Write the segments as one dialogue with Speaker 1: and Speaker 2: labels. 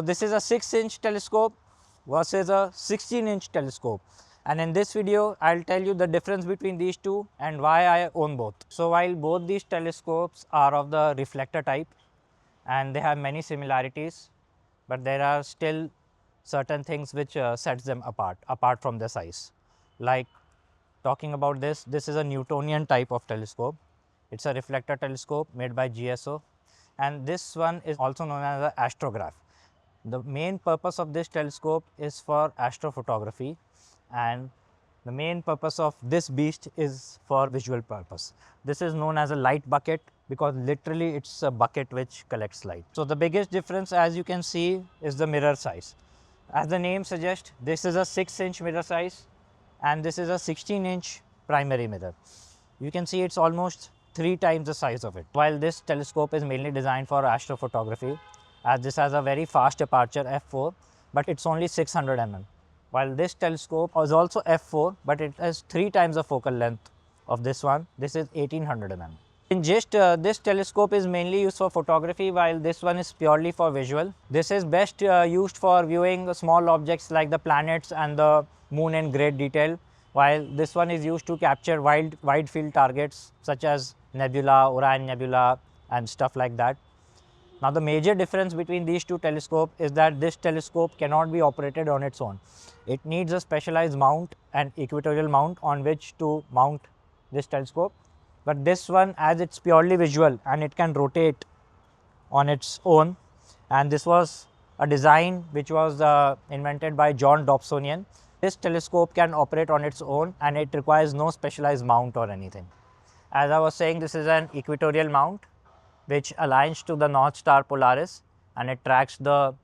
Speaker 1: So this is a 6-inch telescope versus a 16-inch telescope, and in this video I'll tell you the difference between these two and why I own both. So while both these telescopes are of the reflector type and they have many similarities, but there are still certain things which sets them apart from their size. Like talking about this is a Newtonian type of telescope. It's a reflector telescope made by GSO, and this one is also known as an astrograph. The main purpose of this telescope is for astrophotography, and the main purpose of this beast is for visual purpose. This is known as a light bucket because literally it's a bucket which collects light. So the biggest difference, as you can see, is the mirror size. As the name suggests, this is a 6-inch mirror size and this is a 16-inch primary mirror. You can see it's almost 3 times the size of it. While this telescope is mainly designed for astrophotography, as this has a very fast aperture f4, but it's only 600 mm. While this telescope is also f4, but it has 3 times the focal length of this one. This is 1800 mm. In gist, this telescope is mainly used for photography, while this one is purely for visual. This is best used for viewing small objects like the planets and the moon in great detail, while this one is used to capture wide field targets such as nebula, Orion nebula and stuff like that. Now the major difference between these two telescopes is that this telescope cannot be operated on its own. It needs a specialized mount, an equatorial mount on which to mount this telescope. But this one, as it's purely visual and it can rotate on its own, and this was a design which was invented by Dobsonian. This telescope can operate on its own and it requires no specialized mount or anything. As I was saying, this is an equatorial mount which aligns to the North Star Polaris and it tracks the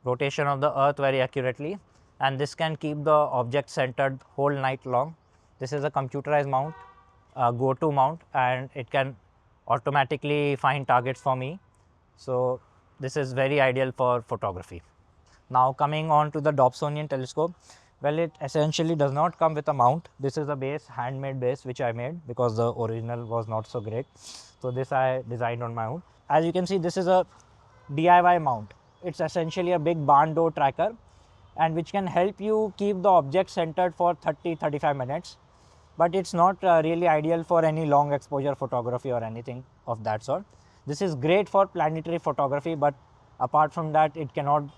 Speaker 1: rotation of the Earth very accurately, and this can keep the object centered whole night long. This is a computerized mount, go-to mount, and it can automatically find targets for me. So this is very ideal for photography. Now coming on to the Dobsonian telescope, well, it essentially does not come with a mount. This is a base, handmade base which I made because the original was not so great. So this I designed on my own. As you can see, this is a DIY mount. It's essentially a big barn door tracker and which can help you keep the object centered for 30-35 minutes. But it's not really ideal for any long exposure photography or anything of that sort. This is great for planetary photography, but apart from that, it cannot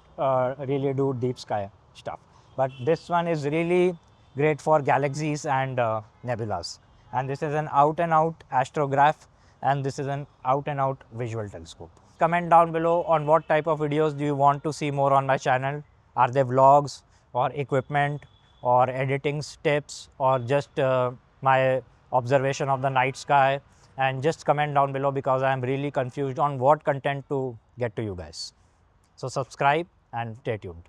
Speaker 1: really do deep sky stuff. But this one is really great for galaxies and nebulas. And this is an out and out astrograph, and this is an out and out visual telescope. Comment down below on what type of videos do you want to see more on my channel. Are they vlogs or equipment or editing tips or just my observation of the night sky? And just comment down below because I am really confused on what content to get to you guys. So subscribe and stay tuned.